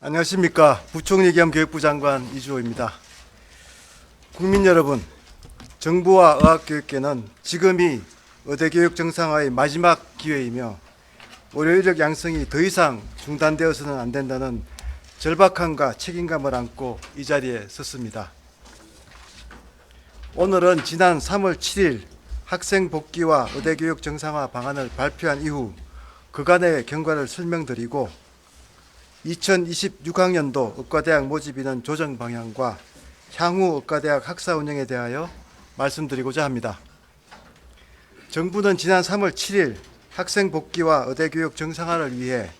안녕하십니까. 부총리 겸 교육부 장관 이주호입니다. 국민 여러분, 정부와 의학교육계는 지금이 의대교육 정상화의 마지막 기회이며 의료인력 양성이 더 이상 중단되어서는 안 된다는 절박함과 책임감을 안고 이 자리에 섰습니다. 오늘은 지난 3월 7일 학생 복귀와 의대교육 정상화 방안을 발표한 이후 그간의 경과를 설명드리고 2026학년도 의과대학 모집 인원 조정 방향과 향후 의과대학 학사 운영에 대하여 말씀드리고자 합니다. 정부는 지난 3월 7일 학생 복귀와 의대교육 정상화를 위해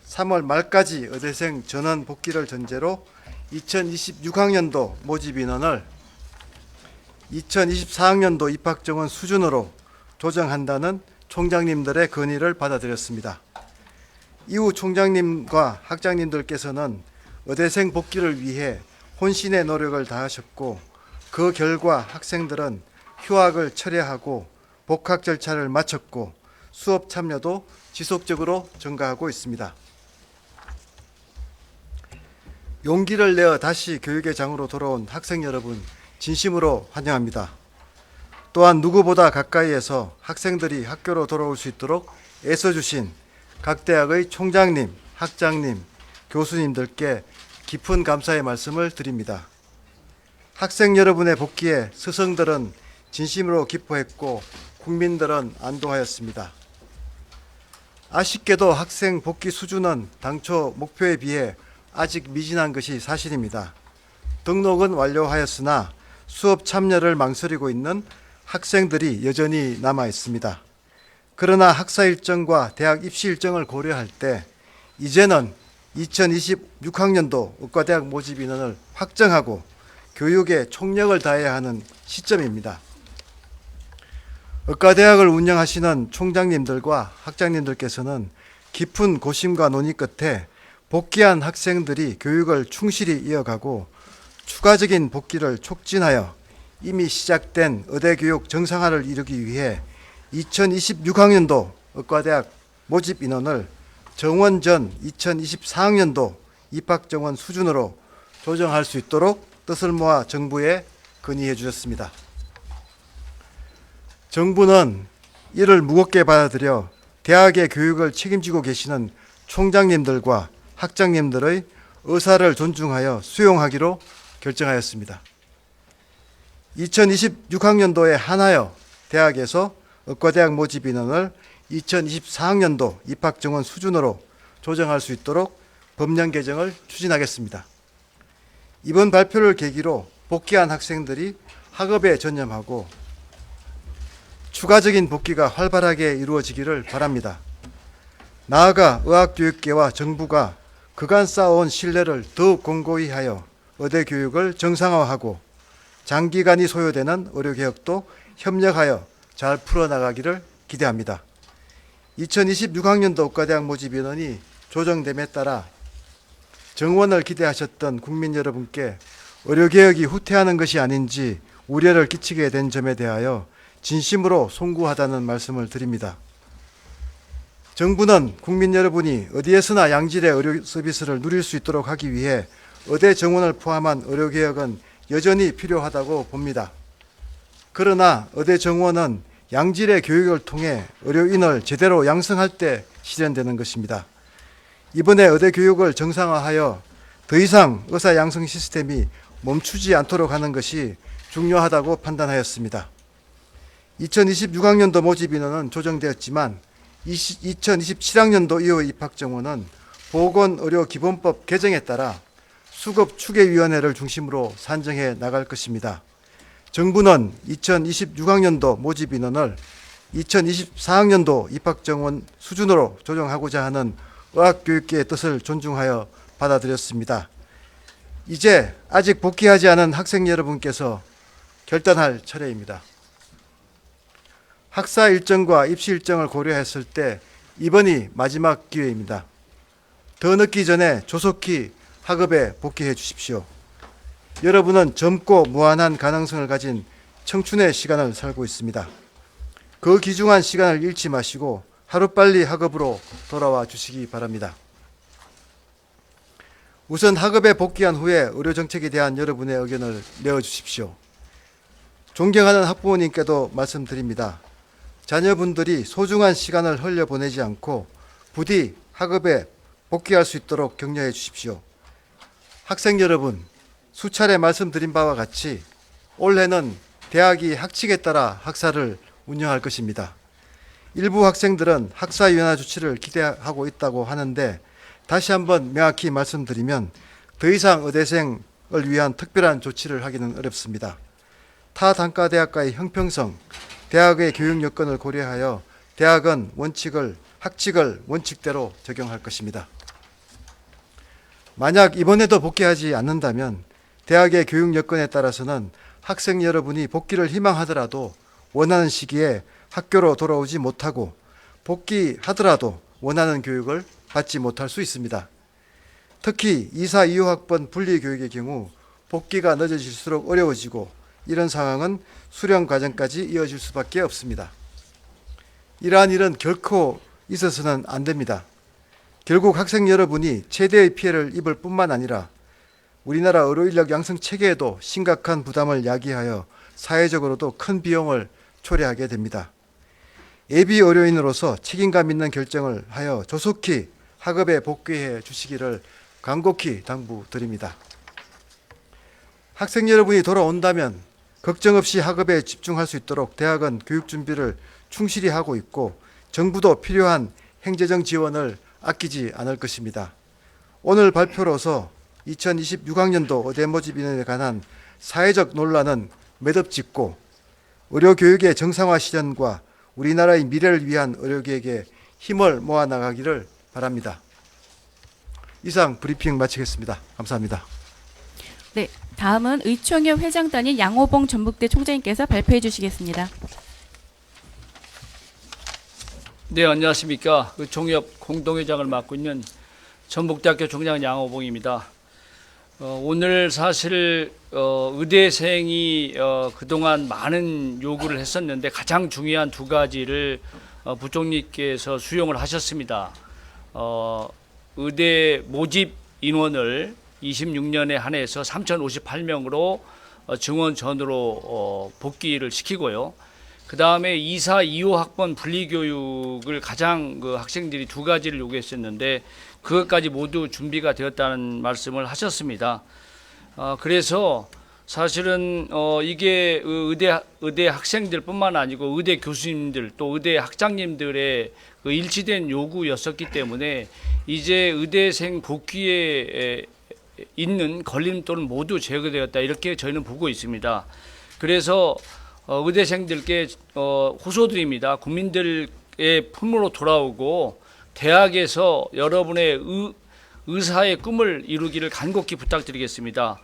3월 말까지 의대생 전원 복귀를 전제로 2026학년도 모집 인원을 2024학년도 입학 정원 수준으로 조정한다는 총장님들의 건의를 받아들였습니다. 이후 총장님과 학장님들께서는 의대생 복귀를 위해 혼신의 노력을 다하셨고 그 결과 학생들은 휴학을 철회하고 복학 절차를 마쳤고 수업 참여도 지속적으로 증가하고 있습니다. 용기를 내어 다시 교육의 장으로 돌아온 학생 여러분 진심으로 환영합니다. 또한 누구보다 가까이에서 학생들이 학교로 돌아올 수 있도록 애써주신 각 대학의 총장님, 학장님, 교수님들께 깊은 감사의 말씀을 드립니다. 학생 여러분의 복귀에 스승들은 진심으로 기뻐했고 국민들은 안도하였습니다. 아쉽게도 학생 복귀 수준은 당초 목표에 비해 아직 미진한 것이 사실입니다. 등록은 완료하였으나 수업 참여를 망설이고 있는 학생들이 여전히 남아 있습니다. 그러나 학사 일정과 대학 입시 일정을 고려할 때 이제는 2026학년도 의과대학 모집 인원을 확정하고 교육에 총력을 다해야 하는 시점입니다. 의과대학을 운영하시는 총장님들과 학장님들께서는 깊은 고심과 논의 끝에 복귀한 학생들이 교육을 충실히 이어가고 추가적인 복귀를 촉진하여 이미 시작된 의대교육 정상화를 이루기 위해 2026학년도 의과대학 모집 인원을 정원 전 2024학년도 입학 정원 수준으로 조정할 수 있도록 뜻을 모아 정부에 건의해 주셨습니다. 정부는 이를 무겁게 받아들여 대학의 교육을 책임지고 계시는 총장님들과 학장님들의 의사를 존중하여 수용하기로 결정하였습니다. 2026학년도에 한하여 대학에서 의과대학 모집 인원을 2024학년도 입학 정원 수준으로 조정할 수 있도록 법령 개정을 추진하겠습니다. 이번 발표를 계기로 복귀한 학생들이 학업에 전념하고 추가적인 복귀가 활발하게 이루어지기를 바랍니다. 나아가 의학교육계와 정부가 그간 쌓아온 신뢰를 더욱 공고히 하여 의대 교육을 정상화하고 장기간이 소요되는 의료개혁도 협력하여 잘 풀어나가기를 기대합니다. 2026학년도 의과대학 모집 인원이 조정됨에 따라 정원을 기대하셨던 국민 여러분께 의료개혁이 후퇴하는 것이 아닌지 우려를 끼치게 된 점에 대하여 진심으로 송구하다는 말씀을 드립니다. 정부는 국민 여러분이 어디에서나 양질의 의료 서비스를 누릴 수 있도록 하기 위해 의대 정원을 포함한 의료개혁은 여전히 필요하다고 봅니다. 그러나 의대 정원은 양질의 교육을 통해 의료인을 제대로 양성할 때 실현되는 것입니다. 이번에 의대 교육을 정상화하여 더 이상 의사 양성 시스템이 멈추지 않도록 하는 것이 중요하다고 판단하였습니다. 2026학년도 모집 인원은 조정되었지만 2027학년도 이후 입학 정원은 보건의료기본법 개정에 따라 수급추계위원회를 중심으로 산정해 나갈 것입니다. 정부는 2026학년도 모집 인원을 2024학년도 입학 정원 수준으로 조정하고자 하는 의학교육계의 뜻을 존중하여 받아들였습니다. 이제 아직 복귀하지 않은 학생 여러분께서 결단할 차례입니다. 학사 일정과 입시 일정을 고려했을 때 이번이 마지막 기회입니다. 더 늦기 전에 조속히 학업에 복귀해 주십시오. 여러분은 젊고 무한한 가능성을 가진 청춘의 시간을 살고 있습니다. 그 귀중한 시간을 잃지 마시고 하루빨리 학업으로 돌아와 주시기 바랍니다. 우선 학업에 복귀한 후에 의료 정책에 대한 여러분의 의견을 내어 주십시오. 존경하는 학부모님께도 말씀드립니다. 자녀분들이 소중한 시간을 흘려보내지 않고 부디 학업에 복귀할 수 있도록 격려해 주십시오. 학생 여러분, 수차례 말씀드린 바와 같이 올해는 대학이 학칙에 따라 학사를 운영할 것입니다. 일부 학생들은 학사 인하 조치를 기대하고 있다고 하는데 다시 한번 명확히 말씀드리면 더 이상 의대생을 위한 특별한 조치를 하기는 어렵습니다. 타 단과 대학과의 형평성, 대학의 교육 여건을 고려하여 대학은 학칙을 원칙대로 적용할 것입니다. 만약 이번에도 복귀하지 않는다면 대학의 교육 여건에 따라서는 학생 여러분이 복귀를 희망하더라도 원하는 시기에 학교로 돌아오지 못하고 복귀하더라도 원하는 교육을 받지 못할 수 있습니다. 특히 2사 2호학번 분리교육의 경우 복귀가 늦어질수록 어려워지고 이런 상황은 수련 과정까지 이어질 수밖에 없습니다. 이러한 일은 결코 있어서는 안 됩니다. 결국 학생 여러분이 최대의 피해를 입을 뿐만 아니라 우리나라 의료인력 양성 체계에도 심각한 부담을 야기하여 사회적으로도 큰 비용을 초래하게 됩니다. 예비 의료인으로서 책임감 있는 결정을 하여 조속히 학업에 복귀해 주시기를 간곡히 당부드립니다. 학생 여러분이 돌아온다면 걱정 없이 학업에 집중할 수 있도록 대학은 교육 준비를 충실히 하고 있고 정부도 필요한 행재정 지원을 아끼지 않을 것입니다. 오늘 발표로서 2026학년도 의대 모집 인원에 관한 사회적 논란은 매듭짓고 의료교육의 정상화 실현과 우리나라의 미래를 위한 의료계획에 힘을 모아 나가기를 바랍니다. 이상 브리핑 마치겠습니다. 감사합니다. 네, 다음은 의총협 회장단인 양호봉 전북대 총장님께서 발표해 주시겠습니다. 네, 안녕하십니까. 의총협 공동회장을 맡고 있는 전북대학교 총장 양호봉입니다. 오늘 사실 의대생이 그동안 많은 요구를 했었는데 가장 중요한 두 가지를 부총리께서 수용을 하셨습니다. 의대 모집 인원을 26년에 한해서 3,058명으로 증원전으로 복귀를 시키고요. 그 다음에 2사 2호 학번 분리교육을 가장 학생들이 두 가지를 요구했었는데 그것까지 모두 준비가 되었다는 말씀을 하셨습니다. 그래서 사실은 이게 의대 학생들뿐만 아니고 의대 교수님들 또 의대 학장님들의 일치된 요구였었기 때문에 이제 의대생 복귀에 있는 걸림돌은 모두 제거되었다 이렇게 저희는 보고 있습니다. 그래서 의대생들께 호소드립니다. 국민들의 품으로 돌아오고 대학에서 여러분의 의사의 꿈을 이루기를 간곡히 부탁드리겠습니다.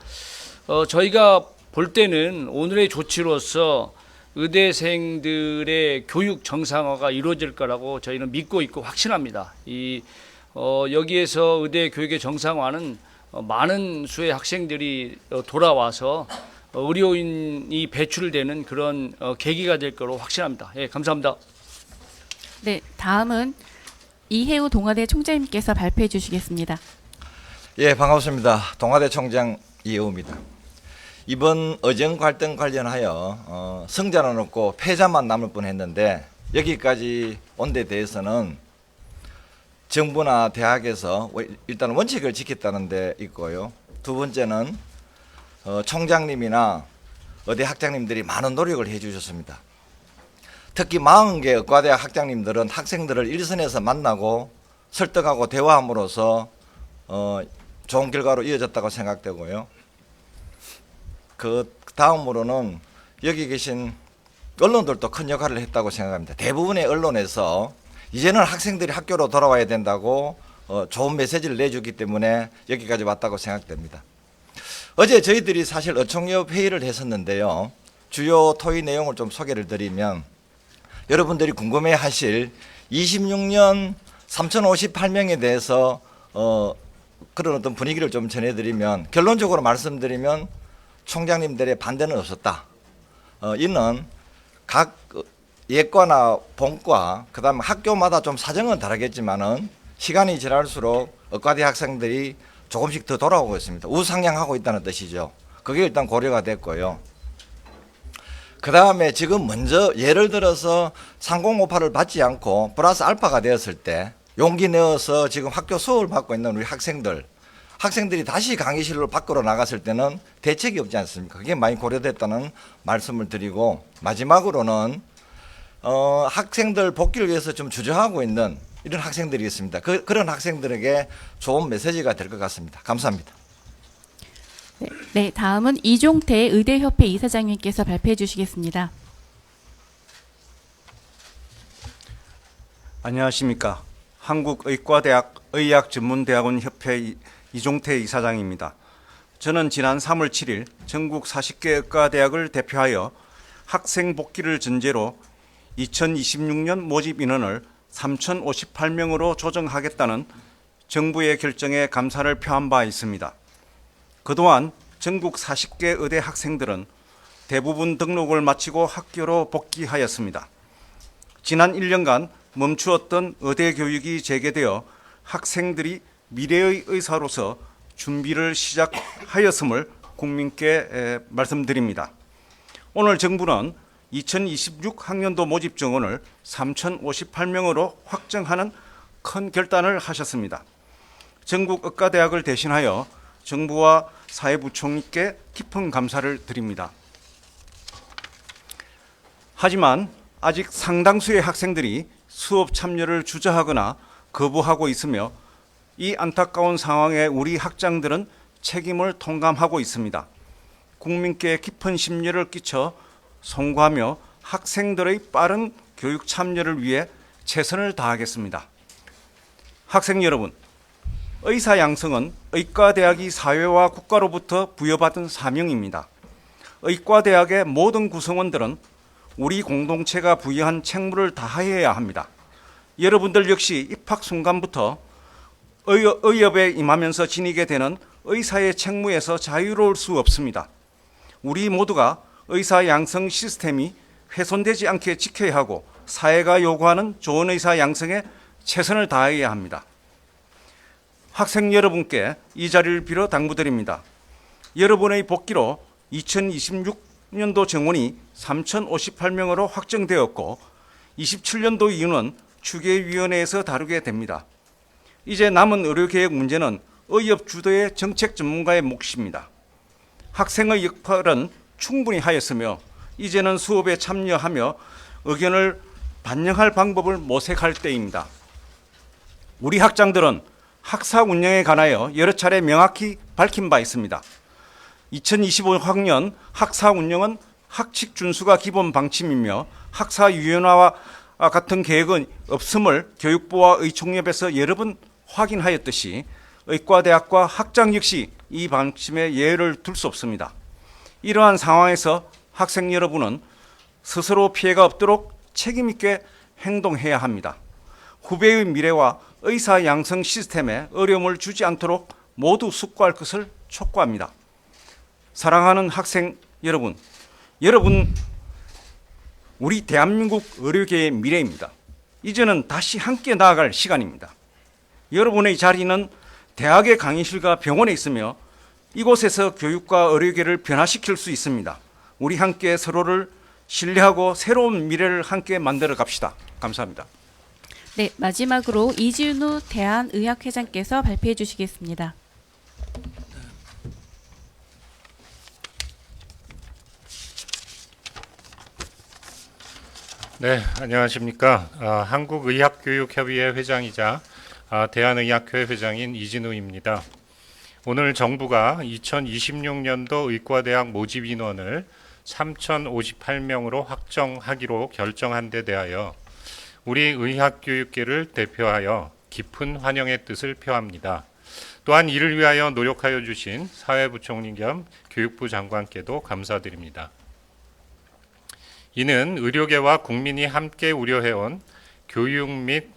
저희가 볼 때는 오늘의 조치로서 의대생들의 교육 정상화가 이루어질 거라고 저희는 믿고 있고 확신합니다. 여기에서 의대 교육의 정상화는 많은 수의 학생들이 돌아와서 의료인이 배출되는 그런 계기가 될 거로 확신합니다. 예, 감사합니다. 네, 다음은 이해우 동아대 총장님께서 발표해 주시겠습니다. 예, 반갑습니다. 동아대 총장 이해우입니다. 이번 의정 갈등 관련하여 승자는 없고 패자만 남을 뻔했는데 여기까지 온 데 대해서는 정부나 대학에서 일단 원칙을 지켰다는 데 있고요. 두 번째는 총장님이나 의대 학장님들이 많은 노력을 해주셨습니다. 특히 40개 의과대학 학장님들은 학생들을 일선에서 만나고 설득하고 대화함으로써 좋은 결과로 이어졌다고 생각되고요. 그 다음으로는 여기 계신 언론들도 큰 역할을 했다고 생각합니다. 대부분의 언론에서 이제는 학생들이 학교로 돌아와야 된다고 좋은 메시지를 내주기 때문에 여기까지 왔다고 생각됩니다. 어제 저희들이 사실 의총협 회의를 했었는데요. 주요 토의 내용을 좀 소개를 드리면 여러분들이 궁금해하실 26년 3,058명에 대해서 그런 어떤 분위기를 좀 전해드리면 결론적으로 말씀드리면 총장님들의 반대는 없었다. 이는 각 예과나 본과 그다음 학교마다 좀 사정은 다르겠지만은 시간이 지날수록 의과대 학생들이 조금씩 더 돌아오고 있습니다. 우상향하고 있다는 뜻이죠. 그게 일단 고려가 됐고요. 그 다음에 지금 먼저 예를 들어서 3058을 받지 않고 플러스 알파가 되었을 때 용기 내어서 지금 학교 수업을 받고 있는 우리 학생들이 다시 강의실로 밖으로 나갔을 때는 대책이 없지 않습니까? 그게 많이 고려됐다는 말씀을 드리고, 마지막으로는 학생들 복귀를 위해서 좀 주저하고 있는 이런 학생들이 있습니다. 그런 학생들에게 좋은 메시지가 될 것 같습니다. 감사합니다. 네, 다음은 이종태 의대협회 이사장님께서 발표해 주시겠습니다. 안녕하십니까. 한국의과대학 의학전문대학원 협회 이종태 이사장입니다. 저는 지난 3월 7일 전국 40개 의과대학을 대표하여 학생 복귀를 전제로 2026년 모집 인원을 3,058명으로 조정하겠다는 정부의 결정에 감사를 표한 바 있습니다. 그동안 전국 40개 의대 학생들은 대부분 등록을 마치고 학교로 복귀하였습니다. 지난 1년간 멈추었던 의대 교육이 재개되어 학생들이 미래의 의사로서 준비를 시작하였음을 국민께 말씀드립니다. 오늘 정부는 2026 학년도 모집 정원을 3,058명으로 확정하는 큰 결단을 하셨습니다. 전국 의과대학을 대신하여 정부와 사회부총리께 깊은 감사를 드립니다. 하지만 아직 상당수의 학생들이 수업 참여를 주저하거나 거부하고 있으며 이 안타까운 상황에 우리 학장들은 책임을 통감하고 있습니다. 국민께 깊은 심려를 끼쳐 송구하며 학생들의 빠른 교육 참여를 위해 최선을 다하겠습니다. 학생 여러분, 의사 양성은 의과대학이 사회와 국가로부터 부여받은 사명입니다. 의과대학의 모든 구성원들은 우리 공동체가 부여한 책무를 다해야 합니다. 여러분들 역시 입학 순간부터 의협에 임하면서 지니게 되는 의사의 책무에서 자유로울 수 없습니다. 우리 모두가 의사 양성 시스템이 훼손되지 않게 지켜야 하고 사회가 요구하는 좋은 의사 양성에 최선을 다해야 합니다. 학생 여러분께 이 자리를 빌어 당부드립니다. 여러분의 복귀로 2026년도 정원이 3,058명으로 확정되었고 27년도 이후는 추계위원회에서 다루게 됩니다. 이제 남은 의료개혁 문제는 의협 주도의 정책 전문가의 몫입니다. 학생의 역할은 충분히 하였으며 이제는 수업에 참여하며 의견을 반영할 방법을 모색할 때입니다. 우리 학장들은 학사 운영에 관하여 여러 차례 명확히 밝힌 바 있습니다. 2025학년 학사 운영은 학칙 준수가 기본 방침이며 학사 유연화와 같은 계획은 없음을 교육부와 의총협에서 여러 번 확인하였듯이 의과대학과 학장 역시 이 방침에 예외를 둘 수 없습니다. 이러한 상황에서 학생 여러분은 스스로 피해가 없도록 책임 있게 행동해야 합니다. 후배의 미래와 의사 양성 시스템에 어려움을 주지 않도록 모두 숙고할 것을 촉구합니다. 사랑하는 학생 여러분, 우리 대한민국 의료계의 미래입니다. 이제는 다시 함께 나아갈 시간입니다. 여러분의 자리는 대학의 강의실과 병원에 있으며 이곳에서 교육과 의료계를 변화시킬 수 있습니다. 우리 함께 서로를 신뢰하고 새로운 미래를 함께 만들어 갑시다. 감사합니다. 네, 마지막으로 이진우 대한의학회장께서 발표해 주시겠습니다. 네, 안녕하십니까. 한국의학교육협의회 회장이자 대한의학회 회장인 이진우입니다. 오늘 정부가 2026년도 의과대학 모집 인원을 3,058명으로 확정하기로 결정한 데 대하여 우리 의학교육계를 대표하여 깊은 환영의 뜻을 표합니다. 또한 이를 위하여 노력하여 주신 사회부총리 겸 교육부 장관께도 감사드립니다. 이는 의료계와 국민이 함께 우려해온 교육 및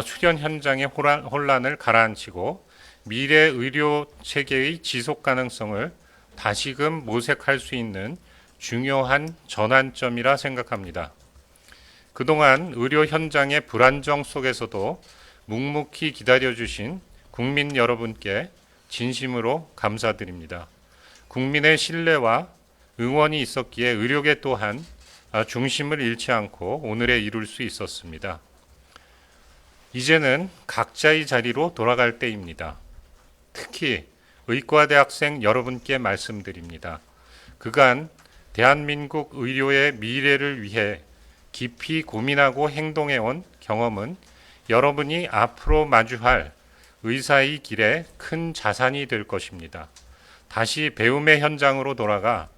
수련 현장의 혼란을 가라앉히고 미래 의료 체계의 지속 가능성을 다시금 모색할 수 있는 중요한 전환점이라 생각합니다. 그동안 의료 현장의 불안정 속에서도 묵묵히 기다려주신 국민 여러분께 진심으로 감사드립니다. 국민의 신뢰와 응원이 있었기에 의료계 또한 중심을 잃지 않고 오늘에 이룰 수 있었습니다. 이제는 각자의 자리로 돌아갈 때입니다. 특히 의과대학생 여러분께 말씀드립니다. 그간 대한민국 의료의 미래를 위해 깊이 고민하고 행동해온 경험은 여러분이 앞으로 마주할 의사의 길에 큰 자산이 될 것입니다. 다시 배움의 현장으로 돌아가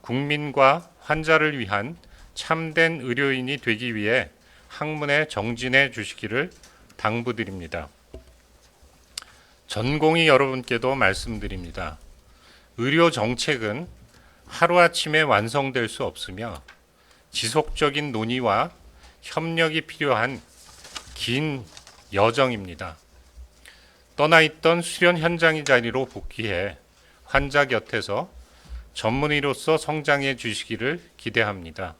국민과 환자를 위한 참된 의료인이 되기 위해 학문에 정진해 주시기를 당부드립니다. 전공의 여러분께도 말씀드립니다. 의료 정책은 하루아침에 완성될 수 없으며 지속적인 논의와 협력이 필요한 긴 여정입니다. 떠나있던 수련 현장의 자리로 복귀해 환자 곁에서 전문의로서 성장해 주시기를 기대합니다.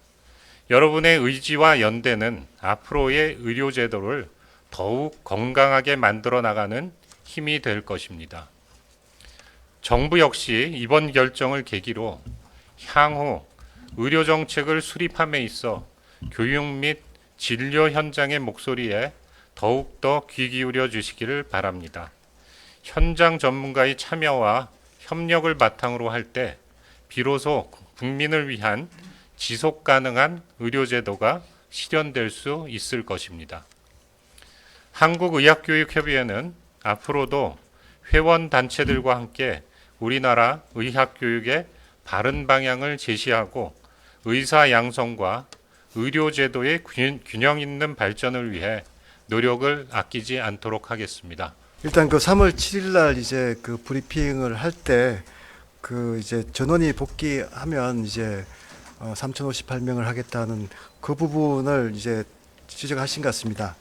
여러분의 의지와 연대는 앞으로의 의료제도를 더욱 건강하게 만들어 나가는 힘이 될 것입니다. 정부 역시 이번 결정을 계기로 향후 의료정책을 수립함에 있어 교육 및 진료 현장의 목소리에 더욱더 귀 기울여 주시기를 바랍니다. 현장 전문가의 참여와 협력을 바탕으로 할 때 비로소 국민을 위한 지속 가능한 의료제도가 실현될 수 있을 것입니다. 한국의학교육협의회는 앞으로도 회원 단체들과 함께 우리나라 의학교육의 바른 방향을 제시하고 의사 양성과 의료제도의 균형 있는 발전을 위해 노력을 아끼지 않도록 하겠습니다. 일단 그 3월 7일 날 이제 그 브리핑을 할 때 그 이제 전원이 복귀하면 이제 3,058명을 하겠다는 그 부분을 이제 지적하신 것 같습니다.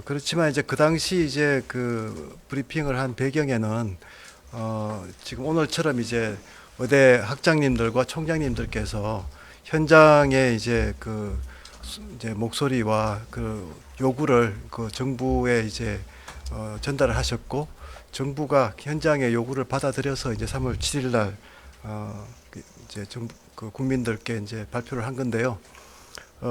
그렇지만 이제 그 당시 이제 그 브리핑을 한 배경에는 지금 오늘처럼 이제 의대 학장님들과 총장님들께서 현장에 이제 그 이제 목소리와 그 요구를 그 정부에 이제 전달을 하셨고, 정부가 현장의 요구를 받아들여서 이제 3월 7일 날 이제 그 국민들께 이제 발표를 한 건데요.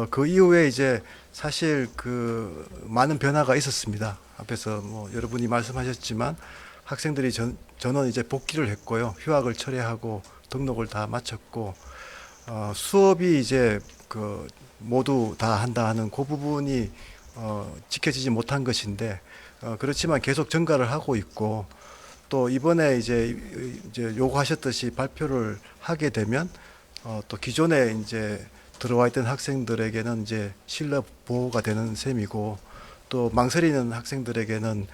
그 이후에 이제 사실 그 많은 변화가 있었습니다. 앞에서 뭐 여러분이 말씀하셨지만 학생들이 전원 이제 복귀를 했고요. 휴학을 철회하고 등록을 다 마쳤고, 수업이 이제 그 모두 다 한다 하는 그 부분이 지켜지지 못한 것인데, 그렇지만 계속 증가를 하고 있고, 또 이번에 이제 요구하셨듯이 발표를 하게 되면 또 기존에 이제 들어와 있던 학생들에게는 이제 신뢰 보호가 되는 셈이고, 또 망설이는 학생들에게는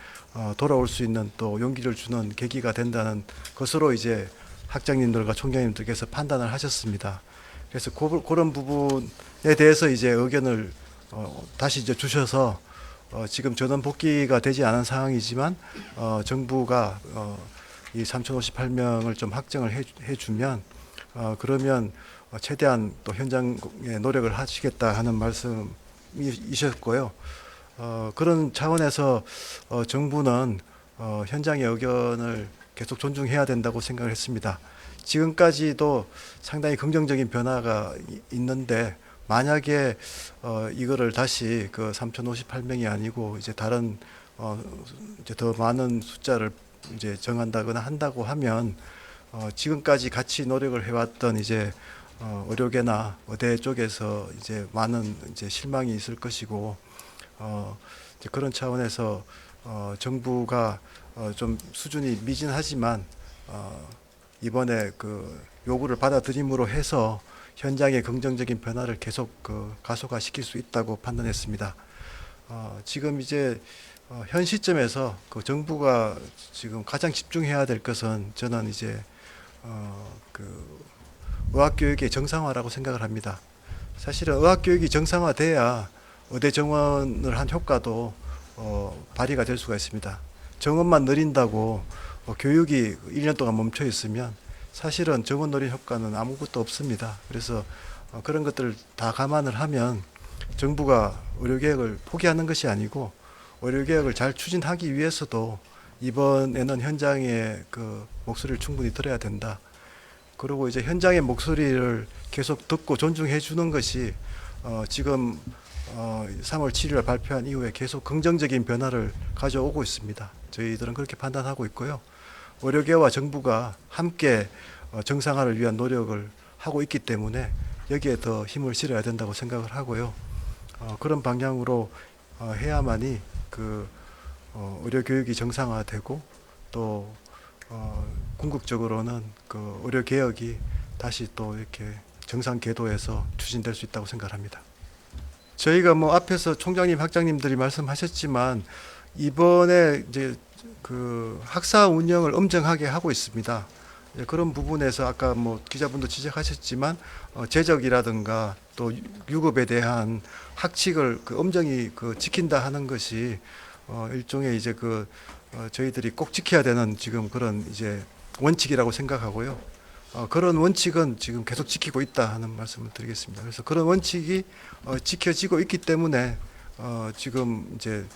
돌아올 수 있는 또 용기를 주는 계기가 된다는 것으로 이제 학장님들과 총장님들께서 판단을 하셨습니다. 그래서 그런 부분에 대해서 이제 의견을 다시 이제 주셔서 지금 전원 복귀가 되지 않은 상황이지만 정부가 이 3,058명을 좀 확정을 해주면 그러면 최대한 또 현장에 노력을 하시겠다 하는 말씀이셨고요. 그런 차원에서 정부는 현장의 의견을 계속 존중해야 된다고 생각을 했습니다. 지금까지도 상당히 긍정적인 변화가 있는데, 만약에 이거를 다시 그 3,058명이 아니고 이제 다른 이제 더 많은 숫자를 이제 정한다거나 한다고 하면 지금까지 같이 노력을 해왔던 이제 의료계나 의대 쪽에서 이제 많은 이제 실망이 있을 것이고, 이제 그런 차원에서 정부가 좀 수준이 미진하지만 이번에 그 요구를 받아들임으로 해서 현장의 긍정적인 변화를 계속 가속화시킬 수 있다고 판단했습니다. 지금 이제 현 시점에서 그 정부가 지금 가장 집중해야 될 것은 저는 이제 그 의학교육의 정상화라고 생각을 합니다. 사실은 의학교육이 정상화돼야 의대 정원을 한 효과도 발휘가 될 수가 있습니다. 정원만 늘린다고 교육이 1년 동안 멈춰 있으면 사실은 정원 노린 효과는 아무것도 없습니다. 그래서 그런 것들을 다 감안을 하면 정부가 의료개혁을 포기하는 것이 아니고 의료개혁을 잘 추진하기 위해서도 이번에는 현장의 그 목소리를 충분히 들어야 된다. 그리고 이제 현장의 목소리를 계속 듣고 존중해 주는 것이 지금 3월 7일 발표한 이후에 계속 긍정적인 변화를 가져오고 있습니다. 저희들은 그렇게 판단하고 있고요. 의료계와 정부가 함께 정상화를 위한 노력을 하고 있기 때문에 여기에 더 힘을 실어야 된다고 생각을 하고요. 그런 방향으로 해야만이 그 의료 교육이 정상화되고 또 궁극적으로는 그 의료 개혁이 다시 또 이렇게 정상 궤도에서 추진될 수 있다고 생각합니다. 저희가 뭐 앞에서 총장님, 학장님들이 말씀하셨지만 이번에 이제 그 학사 운영을 엄정하게 하고 있습니다. 그런 부분에서 아까 뭐 기자분도 지적하셨지만 재적이라든가 또 유급에 대한 학칙을 그 엄정히 그 지킨다 하는 것이 일종의 이제 그 저희들이 꼭 지켜야 되는 지금 그런 이제 원칙이라고 생각하고요. 그런 원칙은 지금 계속 지키고 있다 하는 말씀을 드리겠습니다. 그래서 그런 원칙이 지켜지고 있기 때문에 지금 이제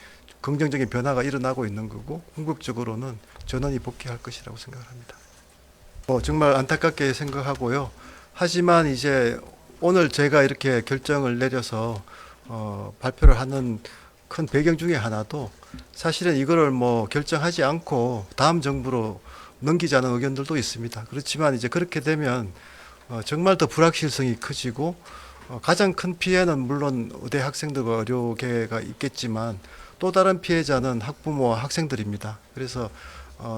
긍정적인 변화가 일어나고 있는 거고 궁극적으로는 전원이 복귀할 것이라고 생각합니다. 정말 안타깝게 생각하고요. 하지만 이제 오늘 제가 이렇게 결정을 내려서 발표를 하는 큰 배경 중에 하나도 사실은 이거를 뭐 결정하지 않고 다음 정부로 넘기자는 의견들도 있습니다. 그렇지만 이제 그렇게 되면 정말 더 불확실성이 커지고 가장 큰 피해는 물론 의대 학생들과 의료계가 있겠지만 또 다른 피해자는 학부모와 학생들입니다. 그래서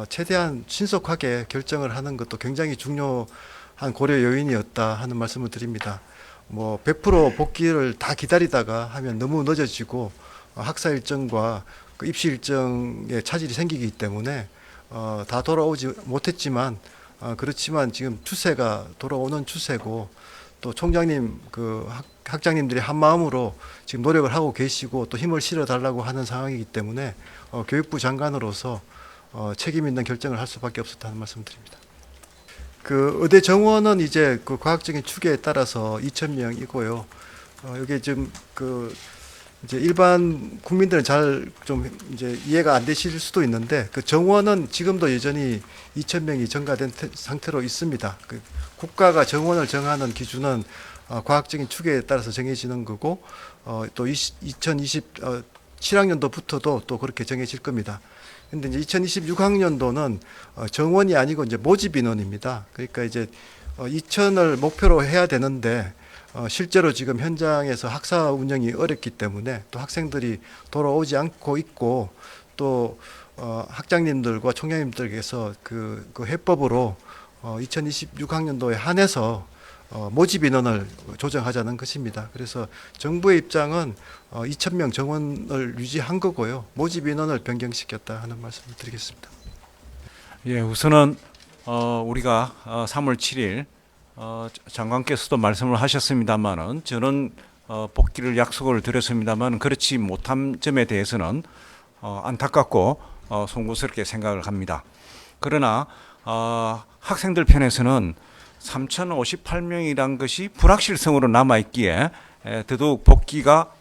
최대한 신속하게 결정을 하는 것도 굉장히 중요한 고려 요인이었다 하는 말씀을 드립니다. 뭐 100% 복귀를 다 기다리다가 하면 너무 늦어지고 학사 일정과 그 입시 일정에 차질이 생기기 때문에 다 돌아오지 못했지만 그렇지만 지금 추세가 돌아오는 추세고 또 총장님 그 학장님들이 한 마음으로 지금 노력을 하고 계시고 또 힘을 실어 달라고 하는 상황이기 때문에 교육부 장관으로서 책임 있는 결정을 할 수밖에 없었다는 말씀드립니다. 그 의대 정원은 이제 그 과학적인 추계에 따라서 2,000명이고요. 이게 지금 그 이제 일반 국민들은 잘 좀 이제 이해가 안 되실 수도 있는데 그 정원은 지금도 여전히 2,000명이 증가된 상태로 있습니다. 그 국가가 정원을 정하는 기준은 과학적인 추계에 따라서 정해지는 거고 또 2027학년도부터도 또 그렇게 정해질 겁니다. 근데 이제 2026학년도는 정원이 아니고 이제 모집 인원입니다. 그러니까 이제 2,000을 목표로 해야 되는데 실제로 지금 현장에서 학사 운영이 어렵기 때문에 또 학생들이 돌아오지 않고 있고 또 학장님들과 총장님들께서 그 해법으로 2026학년도에 한해서 모집 인원을 조정하자는 것입니다. 그래서 정부의 입장은 2,000명 정원을 유지한 거고요. 모집 인원을 변경시켰다 하는 말씀을 드리겠습니다. 예, 우선은 우리가 3월 7일 장관께서도 말씀을 하셨습니다만은 저는 복귀를 약속을 드렸습니다만 그렇지 못한 점에 대해서는 안타깝고 송구스럽게 생각을 합니다. 그러나 학생들 편에서는 3,058명이란 것이 불확실성으로 남아있기에 더더욱 복귀가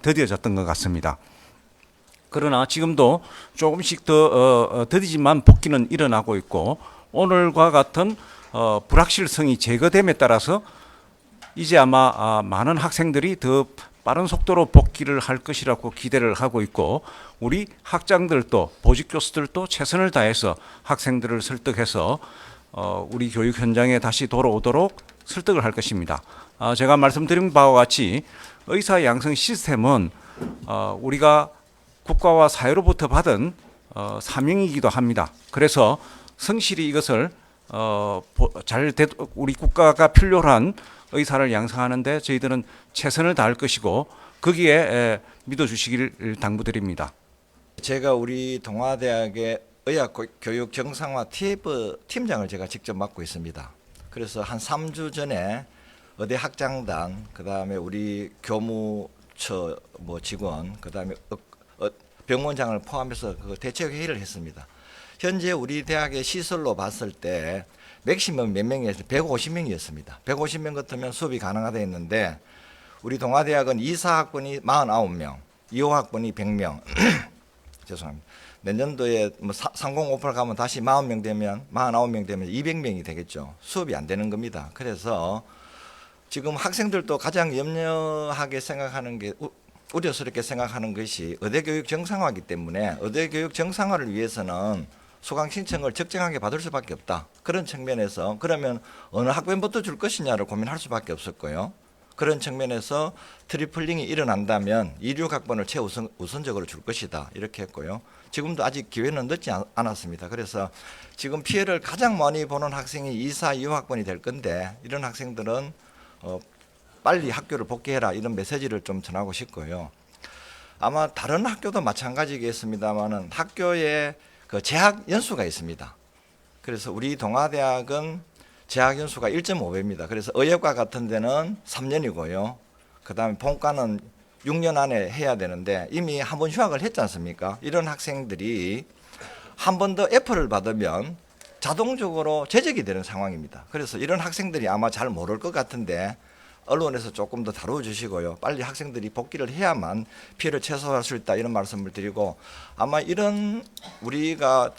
더뎌졌던 것 같습니다. 그러나 지금도 조금씩 더 더디지만 복귀는 일어나고 있고 오늘과 같은 불확실성이 제거됨에 따라서 이제 아마 많은 학생들이 더 빠른 속도로 복귀를 할 것이라고 기대를 하고 있고 우리 학장들도 보직 교수들도 최선을 다해서 학생들을 설득해서 우리 교육 현장에 다시 돌아오도록 설득을 할 것입니다. 제가 말씀드린 바와 같이 의사 양성 시스템은 우리가 국가와 사회로부터 받은 사명이기도 합니다. 그래서 성실히 이것을 우리 국가가 필요로 한 의사를 양성하는데 저희들은 최선을 다할 것이고 거기에 믿어주시기를 당부드립니다. 제가 우리 동아대학의 의학교육 정상화 TF 팀장을 제가 직접 맡고 있습니다. 그래서 한 3주 전에 의대 학장단, 그다음에 우리 교무처 뭐 직원, 그다음에 병원장을 포함해서 그 대책 회의를 했습니다. 현재 우리 대학의 시설로 봤을 때 맥시멈 몇 명이었어요? 150명이었습니다. 150명 같으면 수업이 가능하다 했는데 우리 동아대학은 2, 4학번이 49명, 2, 5학번이 100명. 죄송합니다. 내년도에 뭐 3058 가면 다시 40명 되면 49명 되면 200명이 되겠죠. 수업이 안 되는 겁니다. 그래서 지금 학생들도 가장 염려하게 생각하는 게 우려스럽게 생각하는 것이 의대교육 정상화이기 때문에 의대교육 정상화를 위해서는 수강 신청을 적정하게 받을 수밖에 없다. 그런 측면에서 그러면 어느 학번부터 줄 것이냐를 고민할 수밖에 없었고요. 그런 측면에서 트리플링이 일어난다면 26학번을 최우선적으로 줄 것이다. 이렇게 했고요. 지금도 아직 기회는 늦지 않았습니다. 그래서 지금 피해를 가장 많이 보는 학생이 24, 25학번이 될 건데 이런 학생들은 빨리 학교를 복귀해라 이런 메시지를 좀 전하고 싶고요. 아마 다른 학교도 마찬가지겠습니다만은 학교에 그 재학 연수가 있습니다. 그래서 우리 동아대학은 재학 연수가 1.5배입니다. 그래서 의예과 같은 데는 3년이고요. 그다음에 본과는 6년 안에 해야 되는데 이미 한 번 휴학을 했지 않습니까? 이런 학생들이 한 번 더 F를 받으면 자동적으로 제적이 되는 상황입니다. 그래서 이런 학생들이 아마 잘 모를 것 같은데 언론에서 조금 더 다뤄주시고요. 빨리 학생들이 복귀를 해야만 피해를 최소화할 수 있다 이런 말씀을 드리고 아마 이런 우리가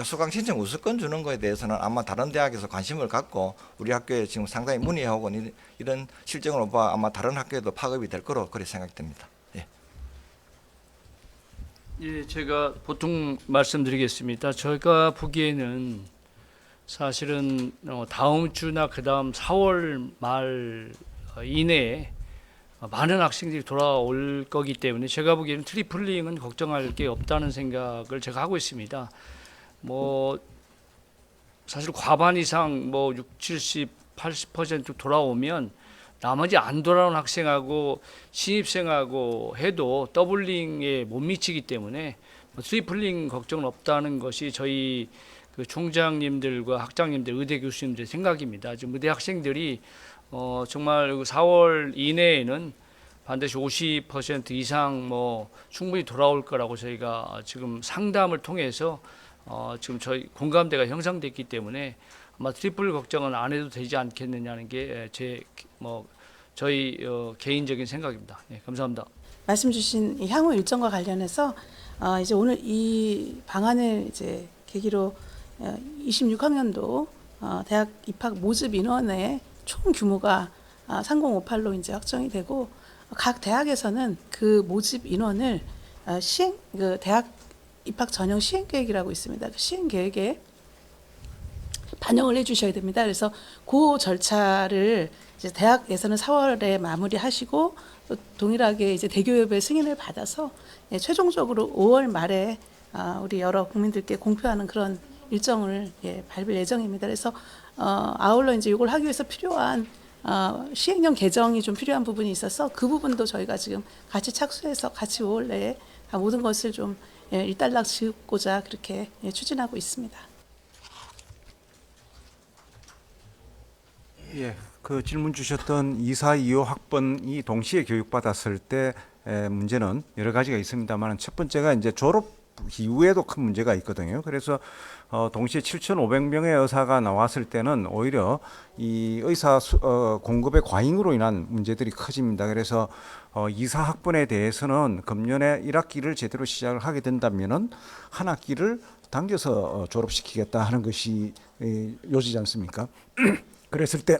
수강 신청 우선권 주는 거에 대해서는 아마 다른 대학에서 관심을 갖고 우리 학교에 지금 상당히 문의하고 이런 실정을 봐 아마 다른 학교에도 파급이 될 거로 그렇게 생각됩니다. 예. 예, 제가 보통 말씀드리겠습니다. 제가 보기에는 사실은 다음 주나 그다음 4월 말 이내에 많은 학생들이 돌아올 거기 때문에 제가 보기에는 트리플링은 걱정할 게 없다는 생각을 제가 하고 있습니다. 뭐 사실 과반 이상 6, 70, 80% 돌아오면 나머지 안 돌아온 학생하고 신입생하고 해도 더블링에 못 미치기 때문에 트리플링 걱정은 없다는 것이 저희 그 총장님들과 학장님들, 의대 교수님들의 생각입니다. 지금 의대 학생들이 정말 4월 이내에는 반드시 50% 이상 충분히 돌아올 거라고 저희가 지금 상담을 통해서 지금 저희 공감대가 형성됐기 때문에 아마 트리플 걱정은 안 해도 되지 않겠느냐는 게 저희 개인적인 생각입니다. 네, 감사합니다. 말씀 주신 이 향후 일정과 관련해서 이제 오늘 이 방안을 이제 계기로 26학년도 대학 입학 모집 인원의 총 규모가 3058로 이제 확정이 되고 각 대학에서는 그 모집 인원을 대학 입학 전형 시행 계획이라고 있습니다. 그 시행 계획에 반영을 해주셔야 됩니다. 그래서 그 절차를 이제 대학에서는 4월에 마무리하시고 또 동일하게 이제 대교협의 승인을 받아서 최종적으로 5월 말에 우리 여러 국민들께 공표하는 그런 일정을 밟을 예정입니다. 그래서 아울러 이제 이걸 하기 위해서 필요한 시행령 개정이 좀 필요한 부분이 있어서 그 부분도 저희가 지금 같이 착수해서 같이 5월 내에 모든 것을 좀 일단락 지으고자 그렇게 추진하고 있습니다. 예, 그 질문 주셨던 24, 25 학번이 동시에 교육받았을 때 문제는 여러 가지가 있습니다만 첫 번째가 이제 졸업 이후에도 큰 문제가 있거든요. 그래서 동시에 7,500명의 의사가 나왔을 때는 오히려 이 의사 공급의 과잉으로 인한 문제들이 커집니다. 그래서 24 학번에 대해서는 금년에 1학기를 제대로 시작을 하게 된다면은 한 학기를 당겨서 졸업시키겠다 하는 것이 요지지 않습니까? 그랬을 때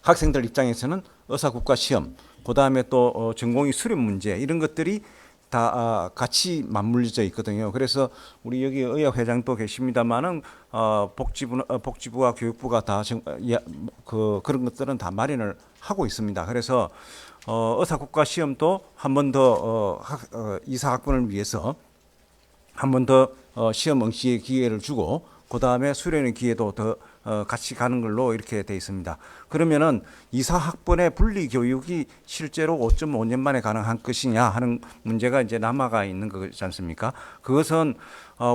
학생들 입장에서는 의사 국가 시험, 그다음에 또 전공의 수련 문제 이런 것들이 다 같이 맞물려져 있거든요. 그래서 우리 여기 의학 회장도 계십니다만은 복지부와 교육부가 다 그런 것들은 다 마련을 하고 있습니다. 그래서 의사 국가 시험도 한 번 더 이사 학번을 위해서 한 번 더 시험 응시의 기회를 주고 그 다음에 수련의 기회도 더 같이 가는 걸로 이렇게 돼 있습니다. 그러면은 이사 학번의 분리 교육이 실제로 5.5년 만에 가능한 것이냐 하는 문제가 이제 남아가 있는 거지 않습니까? 그것은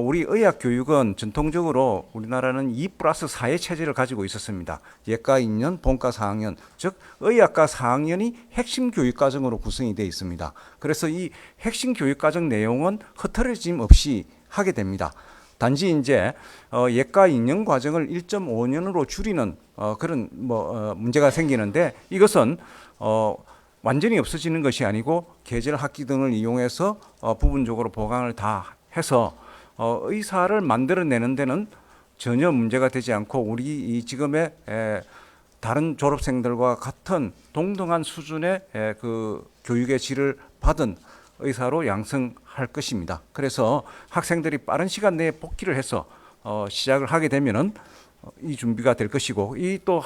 우리 의학 교육은 전통적으로 우리나라는 2+4의 체제를 가지고 있었습니다. 예과 2년, 본과 4학년, 즉 의학과 4학년이 핵심 교육 과정으로 구성이 되어 있습니다. 그래서 이 핵심 교육 과정 내용은 흐트러짐 없이 하게 됩니다. 단지 이제 예과 2년 과정을 1.5년으로 줄이는 그런 문제가 생기는데 이것은 완전히 없어지는 것이 아니고 계절 학기 등을 이용해서 부분적으로 보강을 다 해서 의사를 만들어내는 데는 전혀 문제가 되지 않고 우리 이 지금의 다른 졸업생들과 같은 동등한 수준의 그 교육의 질을 받은 의사로 양성할 것입니다. 그래서 학생들이 빠른 시간 내에 복귀를 해서 시작을 하게 되면은 이 준비가 될 것이고, 이 또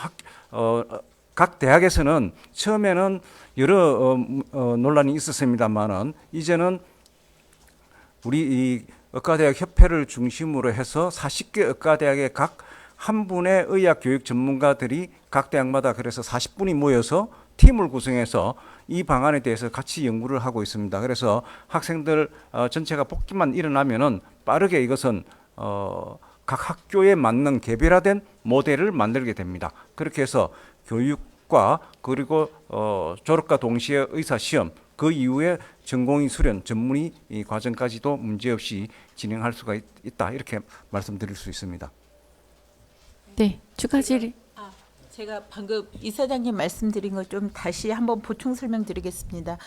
각 대학에서는 처음에는 여러 논란이 있었습니다만은 이제는 우리 이 의과대학 협회를 중심으로 해서 40개 의과대학의 각 한 분의 의학 교육 전문가들이 각 대학마다 그래서 40분이 모여서 팀을 구성해서 이 방안에 대해서 같이 연구를 하고 있습니다. 그래서 학생들 전체가 복귀만 일어나면은 빠르게 이것은 각 학교에 맞는 개별화된 모델을 만들게 됩니다. 그렇게 해서 교육과 그리고 졸업과 동시에 의사 시험, 그 이후에 전공의 수련, 전문의 이 과정까지도 문제없이 진행할 수가 있다, 이렇게 말씀드릴 수 있습니다. 네, 추가 질의. 제가 방금 이사장님 말씀드린 걸 좀 다시 한번 보충 설명드리겠습니다.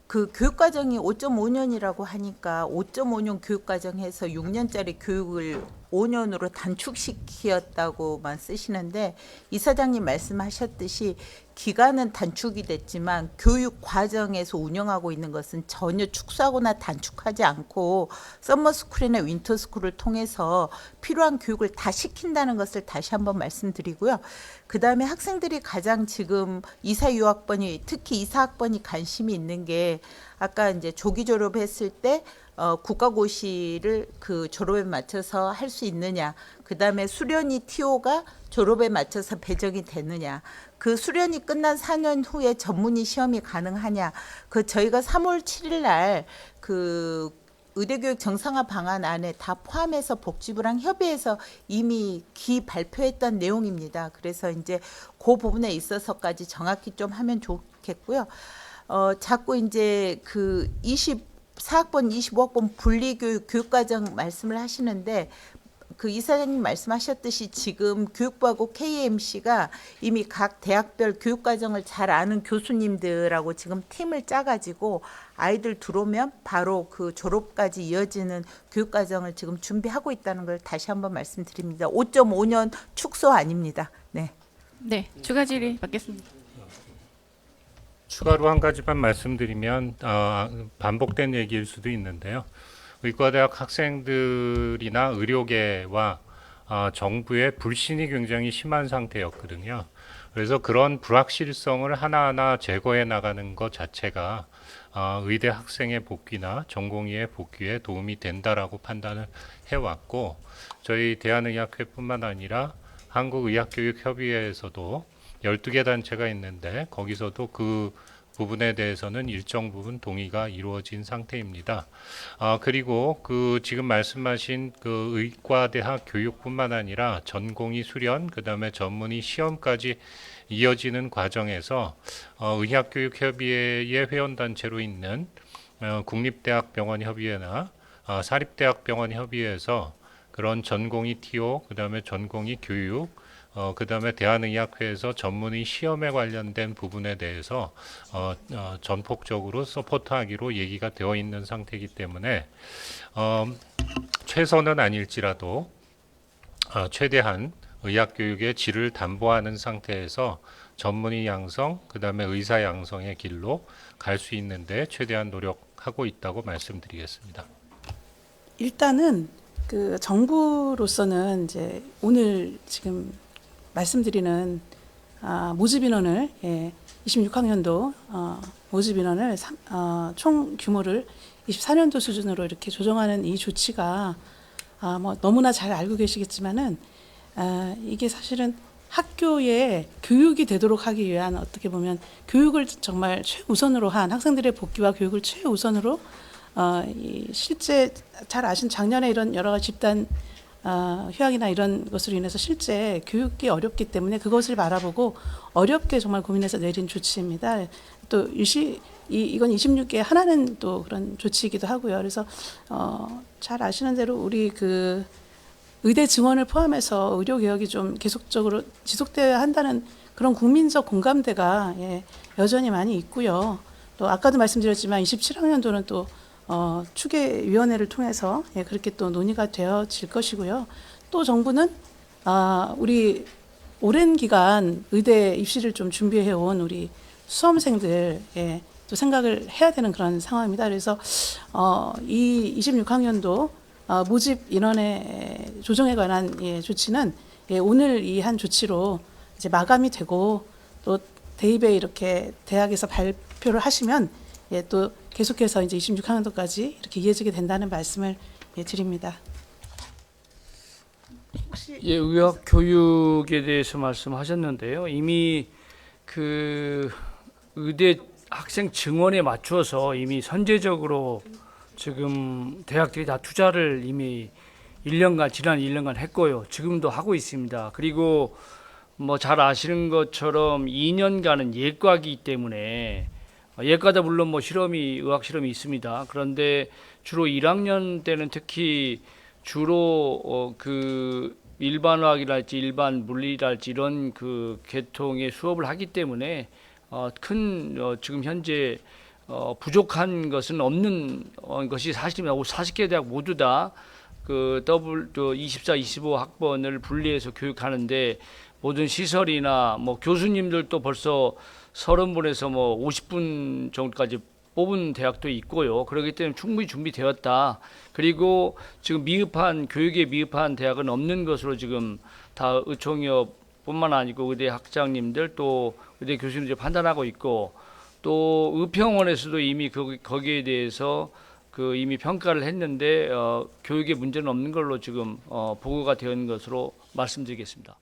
그 교육과정이 5.5년이라고 하니까 5.5년 교육과정에서 6년짜리 교육을 5년으로 단축시켰다고만 쓰시는데, 이사장님 말씀하셨듯이 기간은 단축이 됐지만 교육 과정에서 운영하고 있는 것은 전혀 축소하거나 단축하지 않고 서머스쿨이나 윈터스쿨을 통해서 필요한 교육을 다 시킨다는 것을 다시 한번 말씀드리고요. 그다음에 학생들이 가장 지금 이사 유학번이, 특히 이사학번이 관심이 있는 게, 아까 이제 조기 졸업했을 때 국가고시를 그 졸업에 맞춰서 할 수 있느냐, 그다음에 수련이 TO가 졸업에 맞춰서 배정이 되느냐, 그 수련이 끝난 4년 후에 전문의 시험이 가능하냐, 그 저희가 3월 7일 날 그 의대교육 정상화 방안 안에 다 포함해서 복지부랑 협의해서 이미 발표했던 내용입니다. 그래서 이제 그 부분에 있어서까지 정확히 좀 하면 좋겠고요. 자꾸 이제 그 24학번, 25학번 분리교육 교육과정 말씀을 하시는데, 그 이사장님 말씀하셨듯이 지금 교육부하고 KMC가 이미 각 대학별 교육과정을 잘 아는 교수님들하고 지금 팀을 짜가지고 아이들 들어오면 바로 그 졸업까지 이어지는 교육과정을 지금 준비하고 있다는 걸 다시 한번 말씀드립니다. 5.5년 축소 아닙니다. 네. 네, 추가 질의 받겠습니다. 추가로 한 가지만 말씀드리면 반복된 얘기일 수도 있는데요. 의과대학 학생들이나 의료계와 정부의 불신이 굉장히 심한 상태였거든요. 그래서 그런 불확실성을 하나하나 제거해 나가는 것 자체가 의대 학생의 복귀나 전공의의 복귀에 도움이 된다라고 판단을 해왔고, 저희 대한의학회뿐만 아니라 한국의학교육협의회에서도 12개 단체가 있는데 거기서도 그 부분에 대해서는 일정 부분 동의가 이루어진 상태입니다. 그리고 그 지금 말씀하신 그 의과대학 교육뿐만 아니라 전공의 수련, 그다음에 전문의 시험까지 이어지는 과정에서 의학교육협의회의 회원단체로 있는 국립대학병원협의회나 사립대학병원협의회에서 그런 전공의 TO, 그다음에 전공의 교육, 그다음에 대한의학회에서 전문의 시험에 관련된 부분에 대해서 전폭적으로 서포트하기로 얘기가 되어 있는 상태이기 때문에 최선은 아닐지라도 최대한 의학교육의 질을 담보하는 상태에서 전문의 양성, 그다음에 의사 양성의 길로 갈 수 있는데 최대한 노력하고 있다고 말씀드리겠습니다. 일단은 그 정부로서는 이제 오늘 지금 말씀드리는 모집 인원을 26학년도 모집 인원을 총 규모를 24년도 수준으로 이렇게 조정하는 이 조치가 뭐 너무나 잘 알고 계시겠지만은 이게 사실은 학교에 교육이 되도록 하기 위한, 어떻게 보면 교육을 정말 최우선으로 한, 학생들의 복귀와 교육을 최우선으로 실제 잘 아신 작년에 이런 여러 가지 집단 휴학이나 이런 것으로 인해서 실제 교육이 어렵기 때문에 그것을 바라보고 어렵게 정말 고민해서 내린 조치입니다. 또 이건 26개 하나는 또 그런 조치이기도 하고요. 그래서 잘 아시는 대로 우리 그 의대 증원을 포함해서 의료 개혁이 좀 계속적으로 지속되어야 한다는 그런 국민적 공감대가 여전히 많이 있고요. 또 아까도 말씀드렸지만 27학년도는 또 추계위원회를 통해서 그렇게 또 논의가 되어질 것이고요. 또 정부는 우리 오랜 기간 의대 입시를 좀 준비해온 우리 수험생들 또 생각을 해야 되는 그런 상황입니다. 그래서 이 26학년도 모집 인원의 조정에 관한 조치는 오늘 이 한 조치로 이제 마감이 되고 또 대입에 이렇게 대학에서 발표를 하시면 또 계속해서 이제 26학년도까지 이렇게 이어지게 된다는 말씀을 드립니다. 예, 의학 교육에 대해서 말씀하셨는데요. 이미 그 의대 학생 증원에 맞춰서 이미 선제적으로 지금 대학들이 다 투자를 이미 1년간 지난 1년간 했고요. 지금도 하고 있습니다. 그리고 뭐 잘 아시는 것처럼 2년간은 예과이기 때문에 예과도 물론 뭐 실험이 의학 실험이 있습니다. 그런데 주로 1학년 때는 특히 주로 그 일반화학이랄지 일반 물리랄지 이런 그 계통의 수업을 하기 때문에 지금 현재 부족한 것은 없는 것이 사실입니다. 40개 대학 모두 다 그 24, 25 학번을 분리해서 교육하는데 모든 시설이나 뭐 교수님들도 벌써 30분에서 뭐 50분 정도까지 뽑은 대학도 있고요. 그렇기 때문에 충분히 준비되었다. 그리고 지금 교육에 미흡한 대학은 없는 것으로 지금 다 의총협뿐만 아니고 의대 학장님들 또 의대 교수님들이 판단하고 있고 또 의평원에서도 이미 거기에 대해서 그 이미 평가를 했는데 교육에 문제는 없는 걸로 지금 보고가 되는 것으로 말씀드리겠습니다.